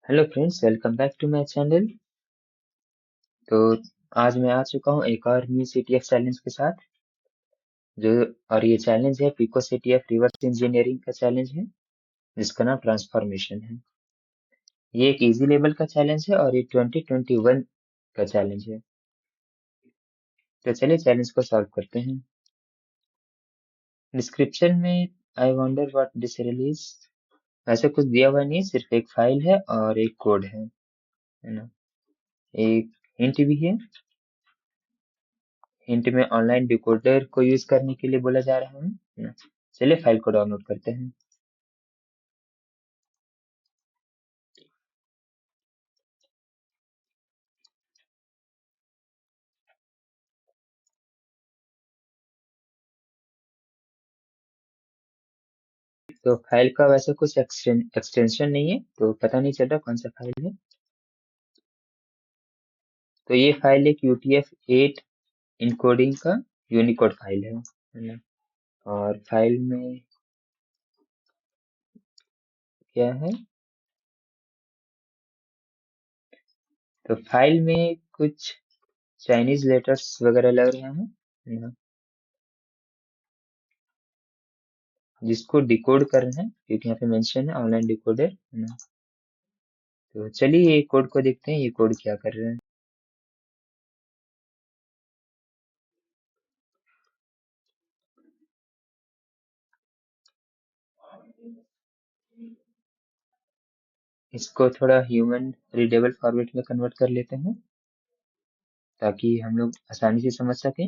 Hello friends, welcome back to my channel. तो आज मैं आ चुका हूँ एक और न्यू सीटीएफ चैलेंज के साथ। जो और ये चैलेंज है पिको सीटीएफ रिवर्स इंजीनियरिंग का चैलेंज है, जिसका नाम ट्रांसफॉर्मेशन है। ये एक इजी लेवल का चैलेंज है और ये 2021 का चैलेंज है। तो चलिए चैलेंज को सॉल्व करते हैं। डिस्क्रिप्शन में I wonder what this release, ऐसे कुछ दिया हुआ नहीं, सिर्फ एक फाइल है और एक कोड है ना। एक हिंट भी है। हिंट में ऑनलाइन डिकोडर को यूज करने के लिए बोला जा रहा है ना। चलिए फाइल को डाउनलोड करते हैं। तो फाइल का वैसे कुछ एक्सटेंशन नहीं है, तो पता नहीं चल रहा कौन सा फाइल है। तो ये फाइल एक UTF-8 इनकोडिंग का यूनिकोड फाइल है ना। और फाइल में क्या है, तो फाइल में कुछ चाइनीज लेटर्स वगैरह लग रहे हैं है ना, जिसको डिकोड कर रहे हैं, क्योंकि यहाँ पे मेंशन है ऑनलाइन डिकोडर है ना। तो चलिए ये कोड को देखते हैं, ये कोड क्या कर रहे हैं। इसको थोड़ा ह्यूमन रीडेबल फॉर्मेट में कन्वर्ट कर लेते हैं, ताकि हम लोग आसानी से समझ सकें।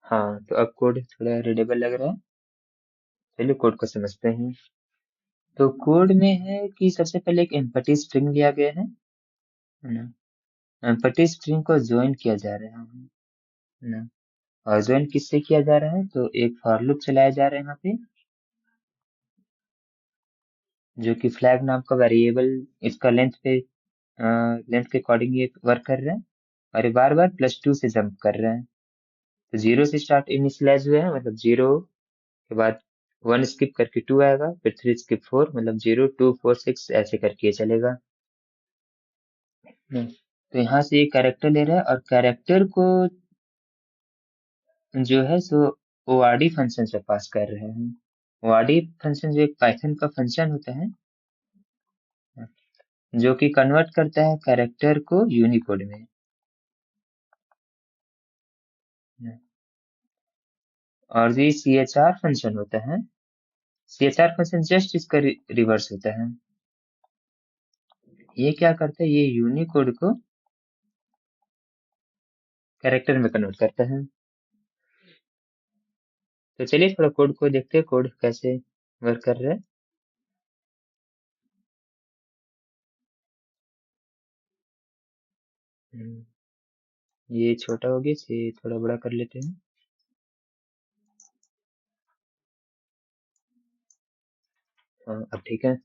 हाँ, तो अब कोड थोड़ा रीडेबल लग रहा है। चलिए कोड को समझते हैं। तो कोड में है कि सबसे पहले एक एम्पटी स्ट्रिंग लिया गया है ना। एम्पटी स्ट्रिंग को ज्वाइन किया जा रहा है ना। और ज्वाइन किससे किया जा रहा है, तो एक फॉर लूप चलाया जा रहा है यहाँ पे, जो कि फ्लैग नाम का वेरिएबल, इसका लेंथ के अकॉर्डिंग ये वर्क कर रहा है। और ये बार बार +2 से जंप कर रहा है। तो 0 से स्टार्ट इनिशियलाइज हुआ है, मतलब 0 के बाद 1 स्किप करके 2 आएगा, फिर 3 स्किप 4, मतलब 0 2 4 6 ऐसे करके ये चलेगा। तो यहाँ से ये कैरेक्टर ले रहा है, और कैरेक्टर को जो है सो ORD फंक्शन से पास कर रहे हैं। ORD फंक्शन जो एक पाइथन का फंक्शन होता है, जो कि कन्वर्ट करता है कैरेक्टर को यूनिकोड में। और जो CHR फंक्शन होता है, CHR फंक्शन जस्ट इसका रिवर्स होता है। ये क्या करता है, ये यूनिकोड को कैरेक्टर में कन्वर्ट करता है। तो चलिए थोड़ा कोड को देखते हैं, कोड कैसे वर्क कर रहा है। हम्म, ये छोटा हो गया, इसे थोड़ा बड़ा कर लेते हैं। हाँ, अब ठीक है।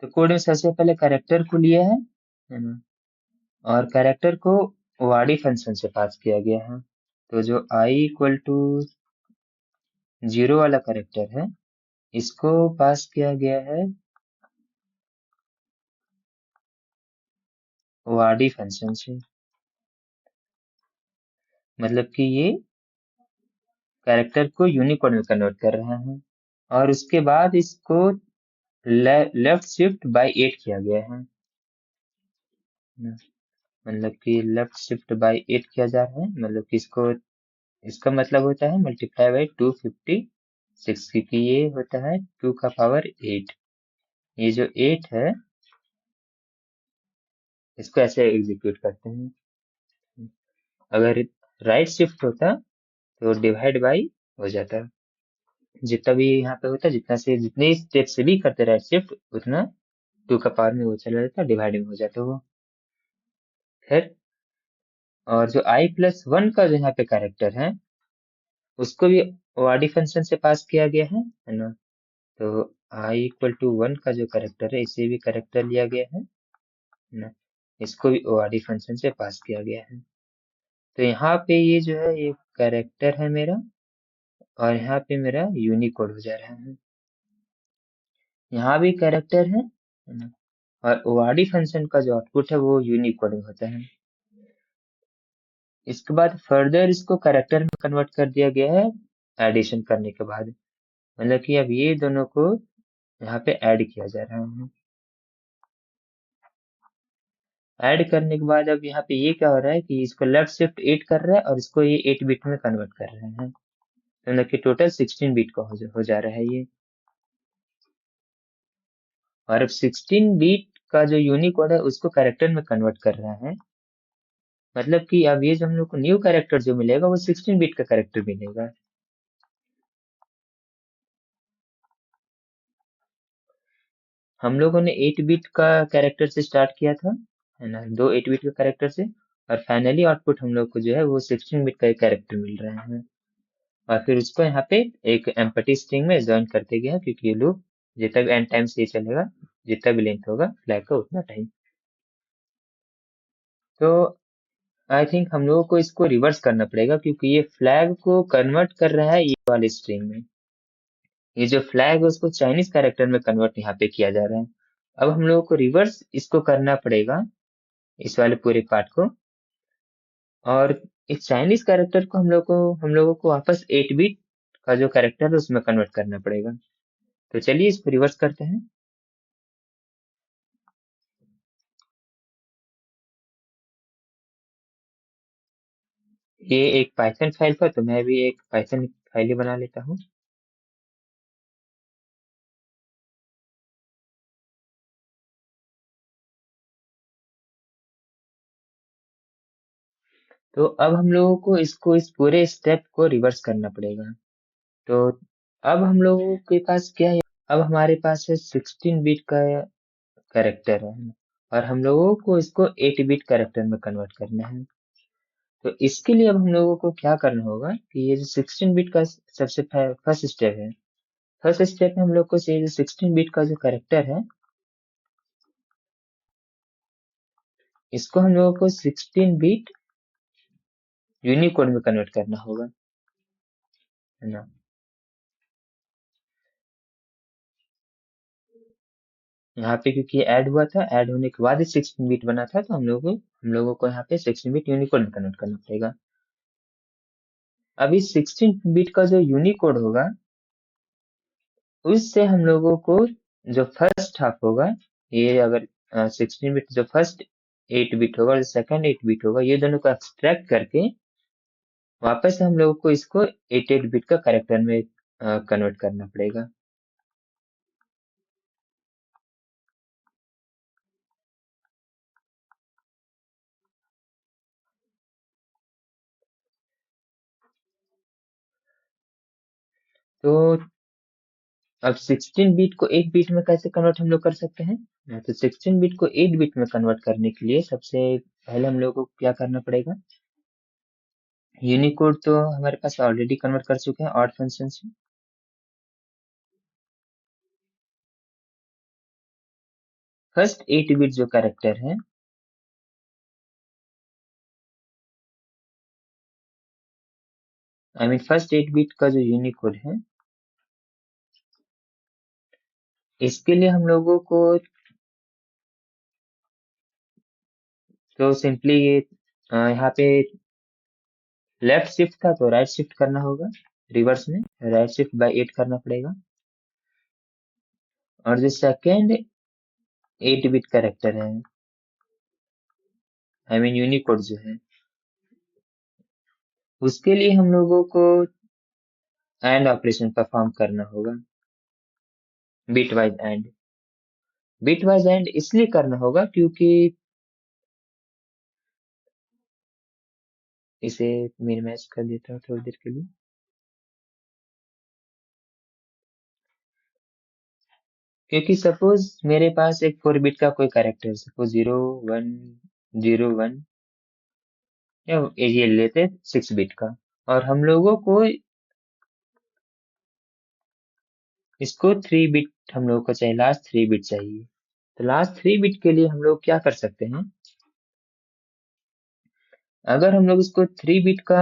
तो कोड में सबसे पहले कैरेक्टर को लिया है ना। और कैरेक्टर को ORD फंक्शन से पास किया गया है। तो जो i = 0 वाला कैरेक्टर है, इसको पास किया गया है ORD फंक्शन से। मतलब कि ये कैरेक्टर को यूनिकोड में कन्वर्ट कर रहा है। और उसके बाद इसको लेफ्ट शिफ्ट बाय 8 किया गया है ना। मतलब कि लेफ्ट शिफ्ट बाय 8 किया जा रहा है, मतलब कि इसको, इसका मतलब होता है मल्टीप्लाई बाय 256, क्योंकि ये होता है 2 का पावर 8। ये जो 8 है, इसको ऐसे एग्जीक्यूट करते हैं। अगर राइट शिफ्ट होता तो डिवाइड बाई हो जाता। जितना भी यहाँ पे होता है, जितने स्टेप से भी करते रहे शिफ्ट, उतना 2 का पावर में वो चला जाता है, डिवाइडिंग हो जाता है वो। फिर और जो i+1 का जो यहाँ पे कैरेक्टर है, उसको भी ओआरडी फंक्शन से पास किया गया है ना। तो i=1 का जो कैरेक्टर है, इसे भी कैरेक्टर लिया गया है ना। इसको भी ओआरडी फंक्शन से पास किया गया है। तो यहाँ पे ये जो है, ये कैरेक्टर है मेरा, और यहाँ पे मेरा यूनिकोड हो जा रहा है। यहाँ भी कैरेक्टर है ना, और ओआरडी फंक्शन का जो आउटपुट है वो यूनिकोड में होता है। इसके बाद फर्दर इसको कैरेक्टर में कन्वर्ट कर दिया गया है एडिशन करने के बाद। मतलब कि अब ये दोनों को यहाँ पे ऐड किया जा रहा है। ऐड करने के बाद अब यहाँ पे ये क्या हो रहा है कि इसको लेफ्ट शिफ्ट 8 कर रहा है, और इसको ये 8 बिट में कन्वर्ट कर रहे हैं। तो मतलब कि टोटल 16 बिट का हो जा रहा है ये। और अब 16 बिट का जो यूनिकोड है उसको कैरेक्टर में कन्वर्ट कर रहा है। मतलब कि अब ये जो हम लोग को न्यू कैरेक्टर जो मिलेगा वो 16 बिट का कैरेक्टर मिलेगा। हम लोगों ने 8 बिट का कैरेक्टर से स्टार्ट किया था, है ना, दो 8 बिट के कैरेक्टर से। और फाइनली आउटपुट हम लोग को जो है वो 16 बिट का एक कैरेक्टर मिल रहा है। और फिर उसको यहाँ पे एक एम्पटी स्ट्रिंग में ज्वाइन करते गया, क्योंकि ये लूप जितना भी एंड टाइम से ये चलेगा, जितना भी लेंथ होगा फ्लैग का उतना टाइम। तो आई थिंक हम लोगों को इसको रिवर्स करना पड़ेगा, क्योंकि ये फ्लैग को कन्वर्ट कर रहा है ये वाले स्ट्रिंग में। ये जो फ्लैग है उसको चाइनीज कैरेक्टर में कन्वर्ट यहाँ पे किया जा रहा है। अब हम लोगों को रिवर्स इसको करना पड़ेगा, इस वाले पूरे पार्ट को। और इस चाइनीज कैरेक्टर को हम लोगों को वापस 8 बिट का जो कैरेक्टर है उसमें कन्वर्ट करना पड़ेगा। तो चलिए इसको रिवर्स करते हैं। ये एक पाइथन फाइल पर, तो मैं भी एक पाइथन फाइल ही बना लेता हूँ। तो अब हम लोगों को इस पूरे स्टेप को रिवर्स करना पड़ेगा। तो अब हम लोगों के पास क्या है, अब हमारे पास है 16 बिट का कैरेक्टर है, और हम लोगों को इसको 8 बिट कैरेक्टर में कन्वर्ट करना है। तो इसके लिए अब हम लोगों को क्या करना होगा कि ये जो 16 बिट का सबसे फर्स्ट स्टेप है, फर्स्ट स्टेप में हम लोग को ये जो 16 बिट का जो कैरेक्टर है, इसको हम लोगों को 16 बिट यूनिकोड में कन्वर्ट करना होगा, है ना। यहाँ पे क्योंकि ऐड हुआ था, ऐड होने के बाद ही 16 बिट बना था, तो हम लोगों को यहाँ पे 16 बिट यूनिकोड में कन्वर्ट करना पड़ेगा। अभी 16 बिट का जो यूनिकोड होगा, उससे हम लोगों को जो फर्स्ट हाफ होगा, ये अगर 16 बिट जो फर्स्ट 8 बिट होगा और सेकंड 8 बिट होगा, ये दोनों को एक्सट्रैक्ट करके वापस से हम लोगों को इसको 8 बिट का कैरेक्टर में कन्वर्ट करना पड़ेगा। तो अब 16 बिट को 8 बिट में कैसे कन्वर्ट हम लोग कर सकते हैं? तो 16 बिट को 8 बिट में कन्वर्ट करने के लिए सबसे पहले हम लोग को क्या करना पड़ेगा? यूनिकोड तो हमारे पास ऑलरेडी कन्वर्ट कर चुके हैं ऑड फंक्शन से। फर्स्ट 8 बिट जो कैरेक्टर है, आई मीन फर्स्ट 8 बिट का जो यूनिकोड है, इसके लिए हम लोगों को तो सिंपली ये यहाँ पे लेफ्ट शिफ्ट था तो राइट शिफ्ट करना होगा, रिवर्स में राइट शिफ्ट बाय 8 करना पड़ेगा। और जो सेकेंड 8 बिट कैरेक्टर है, आई मीन यूनिकोड जो है, उसके लिए हम लोगों को एंड ऑपरेशन परफॉर्म करना होगा, bit wise and. Bit wise and इसलिए करना होगा क्योंकि इसे मिनिमाइज कर देता हूँ थोड़ी देर के लिए। क्योंकि सपोज मेरे पास एक 4 बिट का कोई कैरेक्टर, सपोज 0101, या ये लेते 6 बिट का, और हम लोगों को इसको 3 बिट हम लोगों को चाहिए, लास्ट 3 बिट चाहिए। तो लास्ट 3 बिट के लिए हम लोग क्या कर सकते हैं, अगर हम लोग इसको 3 बिट का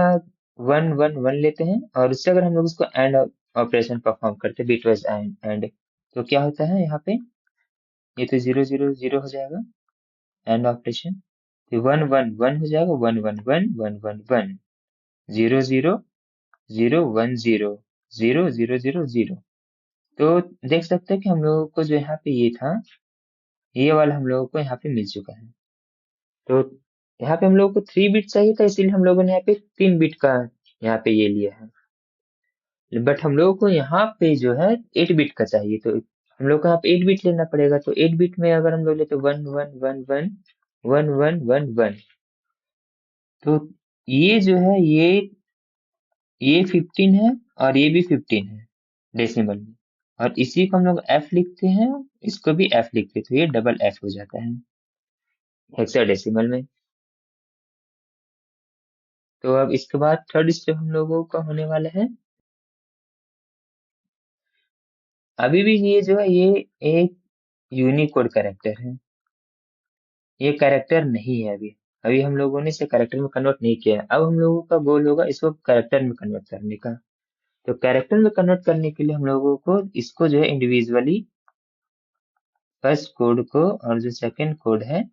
111 लेते हैं, और उससे अगर हम लोग इसको एंड ऑपरेशन परफॉर्म करते हैं, बिट वाइज एंड, तो क्या होता है यहाँ पे, ये तो 000 हो जाएगा एंड ऑपरेशन, तो 111 हो जाएगा, 111111, 0000100, 0000। तो देख सकते हैं कि हम लोगों को जो यहाँ पे ये था, ये वाला हम लोगों को यहाँ पे मिल चुका है। तो यहाँ पे हम लोगों को 3 बिट चाहिए था, इसीलिए हम लोगों ने यहाँ पे 3 बिट का यहाँ पे ये लिया है। बट हम लोगों को यहाँ पे जो है 8 बिट का चाहिए, तो हम लोग को यहाँ पे 8 बिट लेना पड़ेगा। तो 8 बिट में अगर हम लोग लेते 1111 1111, तो ये जो है ये 15 है, और ये भी 15 है डेसिमल में, और इसी को हम लोग एफ लिखते हैं, इसको भी एफ लिखते हैं, तो ये डबल एफ हो जाता है हेक्साडेसिमल में। तो अब इसके बाद थर्ड स्टेप हम लोगों का होने वाला है। अभी भी ये जो है ये एक यूनिकोड कैरेक्टर है, ये कैरेक्टर नहीं है अभी। अभी हम लोगों ने इसे कैरेक्टर में कन्वर्ट नहीं किया है। अब हम लोगों का गोल होगा इसको कैरेक्टर में कन्वर्ट करने का। तो कैरेक्टर में कन्वर्ट करने के लिए हम लोगों को इसको जो है इंडिविजुअली फर्स्ट कोड को, और जो सेकंड कोड है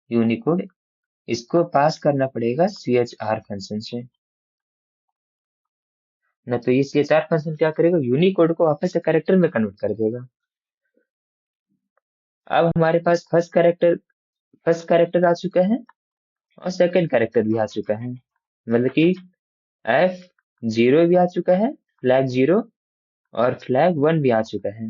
यूनिकोड, इसको पास करना पड़ेगा CHR फंक्शन से। ना तो ये CHR फंक्शन क्या करेगा, यूनिकोड को वापस से कैरेक्टर में कन्वर्ट कर देगा। अब हमारे पास फर्स्ट कैरेक्टर आ चुका है, और सेकंड कैरेक्टर भी आ चुका है, मतलब कि F0 भी आ चुका है, फ्लैग 0, और फ्लैग 1 भी आ चुका है।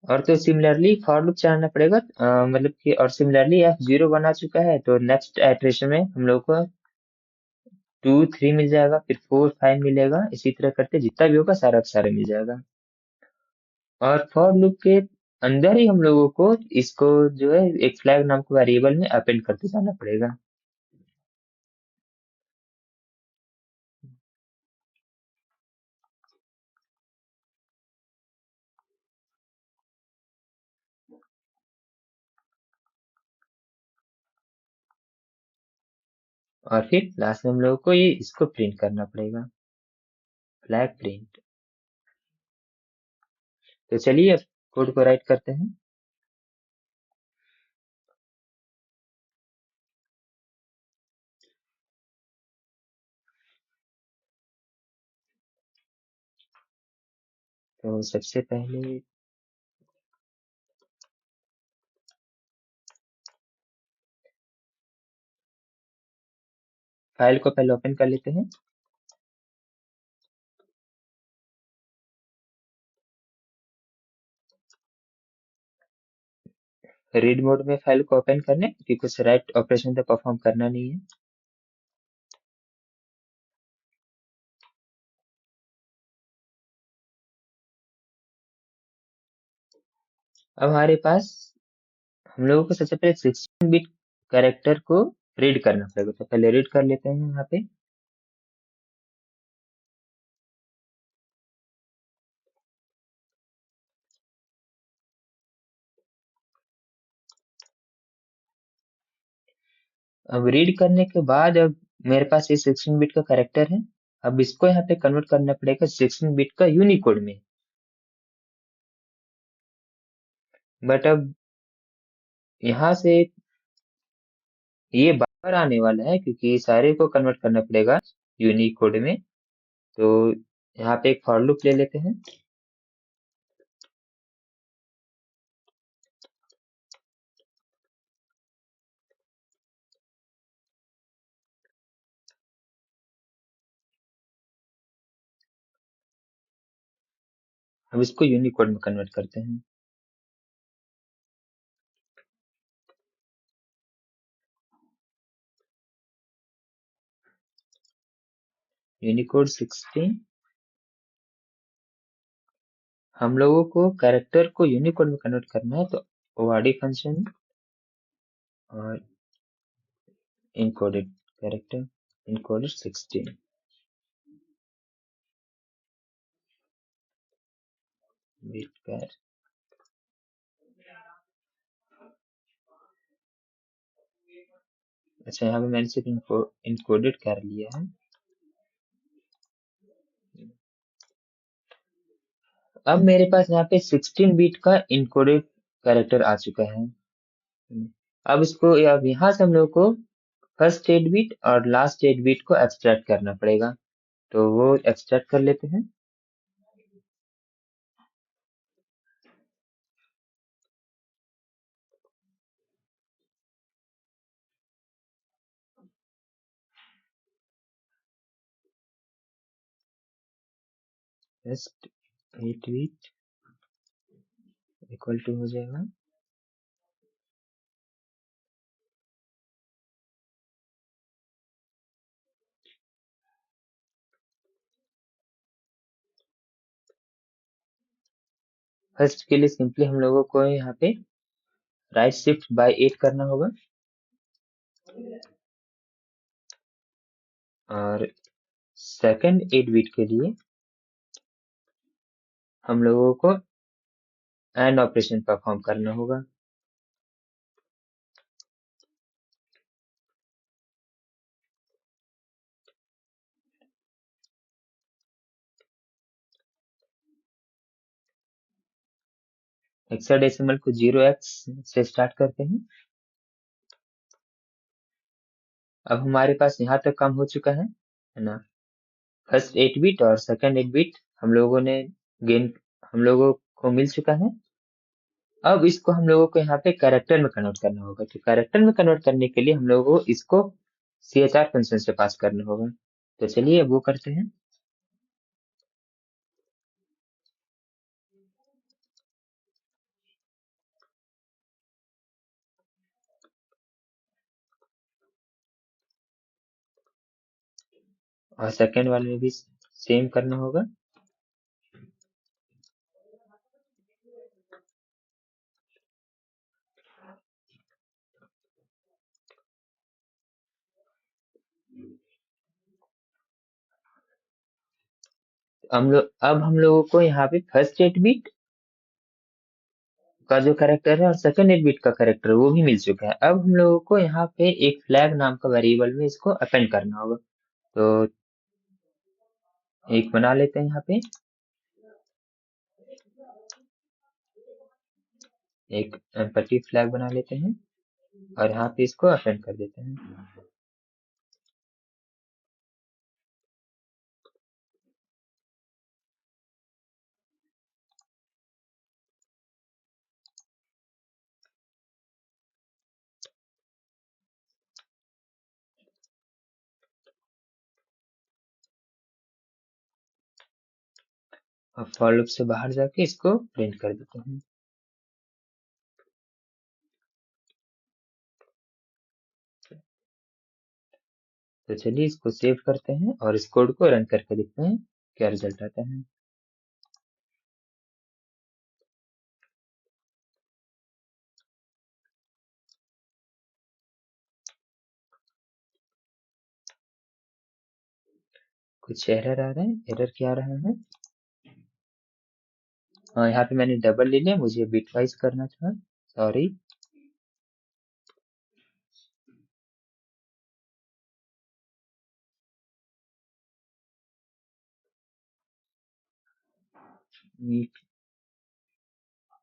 और तो सिमिलरली फॉर लूप चलाना पड़ेगा, मतलब कि, और सिमिलरली F0 बना चुका है, तो नेक्स्ट आइटरेशन में हम लोग को 2 3 मिल जाएगा, फिर 4 5 मिलेगा, इसी तरह करते जितना भी होगा सारा का सारा मिल जाएगा। और फॉर लूप के अंदर ही हम लोगों को इसको जो है एक फ्लैग नाम के वेरिएबल में अपेंड करते जाना पड़ेगा। और फिर लास्ट में हम लोगों को ये इसको प्रिंट करना पड़ेगा, फ्लैग प्रिंट। तो चलिए अब कोड को राइट करते हैं। तो सबसे पहले फाइल को पहले ओपन कर लेते हैं। रीड मोड में फाइल को ओपन करने, क्योंकि कुछ राइट ऑपरेशन तो परफॉर्म करना नहीं है। अब हमारे पास हम लोगों को सबसे पहले 16 बिट कैरेक्टर को रीड करना पड़ेगा, तो पहले रीड कर लेते हैं यहाँ पे। अब रीड करने के बाद, अब मेरे पास ये 16 बिट का कैरेक्टर है। अब इसको यहाँ पे कन्वर्ट करना पड़ेगा 16 बिट का यूनिकोड में। बट अब यहाँ से ये बार आने वाला है, क्योंकि सारे को कन्वर्ट करना पड़ेगा यूनिकोड में। तो यहाँ पे एक फॉर लूप ले लेते हैं। हम इसको यूनिकोड में कन्वर्ट करते हैं। यूनिकोड 16 हम लोगों को कैरेक्टर को यूनिकोड में कन्वर्ट करना है, तो ओआरडी फंक्शन और इनकोडेड कैरेक्टर इनकोडेड 16 बिट कैर। अच्छा, यहाँ पे मैंने सिर्फ इनकोडेड कर लिया है। अब मेरे पास यहाँ पे 16 बिट का इनकोडेड कैरेक्टर आ चुका है। अब इसको, अब यहाँ से हम लोग को फर्स्ट 8 बिट और लास्ट 8 बिट को एक्सट्रैक्ट करना पड़ेगा, तो वो एक्सट्रैक्ट कर लेते हैं। फर्स्ट 8 बिट इक्वल टू हो जाएगा फर्स्ट के लिए सिंपली हम लोगों को यहाँ पे राइट शिफ्ट बाय 8 करना होगा, और सेकंड 8 बिट के लिए हम लोगों को एंड ऑपरेशन परफॉर्म करना होगा। हेक्साडेसिमल को 0x से स्टार्ट करते हैं। अब हमारे पास यहाँ तक काम हो चुका है ना। फर्स्ट 8 बिट और सेकंड 8 बिट हम लोगों ने गेन हम लोगों को मिल चुका है। अब इसको हम लोगों को यहाँ पे कैरेक्टर में कन्वर्ट करना होगा, तो कैरेक्टर में कन्वर्ट करने के लिए हम लोगों को इसको CHR फंक्शन से पास करना होगा। तो चलिए अब वो करते हैं। और सेकंड वाले में भी सेम करना होगा। अब हम लोगों को यहाँ पे फर्स्ट 8 बिट का जो कैरेक्टर है और सेकंड 8 बिट का कैरेक्टर वो भी मिल चुका है। अब हम लोगों को यहाँ पे एक फ्लैग नाम का वेरिएबल में इसको अपेंड करना होगा, तो एक बना लेते हैं। यहाँ पे एक एम्पटी फ्लैग बना लेते हैं और यहाँ पे इसको अपेंड कर देते हैं। अब फॉर लूप से बाहर जाके इसको प्रिंट कर देते हैं। तो चलिए इसको सेव करते हैं और इस कोड को रन करके देखते हैं क्या रिजल्ट आता है। कुछ एरर आ रहा है, एरर क्या आ रहा है। हाँ, यहाँ पे मैंने डबल ले लिया, मुझे बिटवाइज करना था, sorry.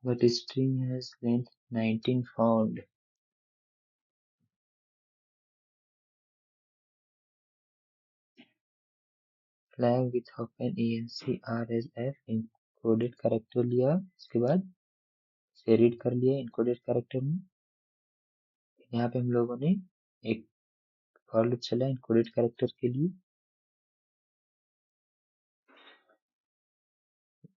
But string has length 19 found. Flag with open ENCRSF encoded character लिया, उसके बाद से रीड कर लिया इनकोडेड कैरेक्टर में। यहाँ पे हम लोगों ने एक फॉर लूप चला इनकोडेड कैरेक्टर के लिए।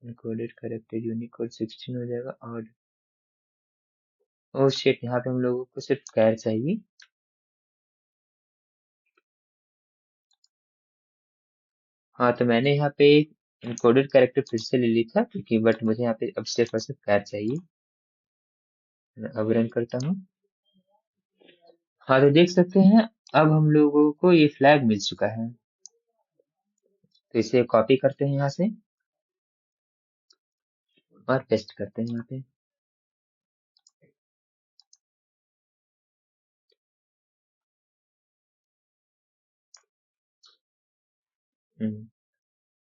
इनकोडेड कैरेक्टर यूनिकोड 16 हो जाएगा। और ओ शिट, यहाँ पे हम लोगों को सिर्फ कैर चाहिए। हाँ, तो मैंने यहाँ पे इनकोडेड कैरेक्टर फिर से ले ली था क्योंकि बट मुझे यहाँ पे अब सिर्फ और सिर्फ कैर चाहिए। मैं अब रन करता हूँ। हाँ तो देख सकते हैं अब हम लोगों को ये फ्लैग मिल चुका है। तो इसे कॉपी करते हैं यहाँ से और पेस्ट करते हैं यहाँ पे। हम्म,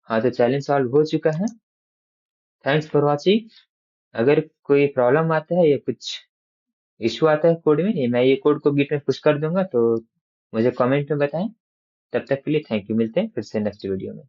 हाँ तो चैलेंज सॉल्व हो चुका है। Thanks for watching. अगर कोई प्रॉब्लम आता है या कुछ इशू आता है कोड में, मैं ये कोड को गिट में पुश कर दूंगा, तो मुझे कमेंट में बताएं। तब तक के लिए थैंक यू, मिलते हैं फिर से नेक्स्ट वीडियो में।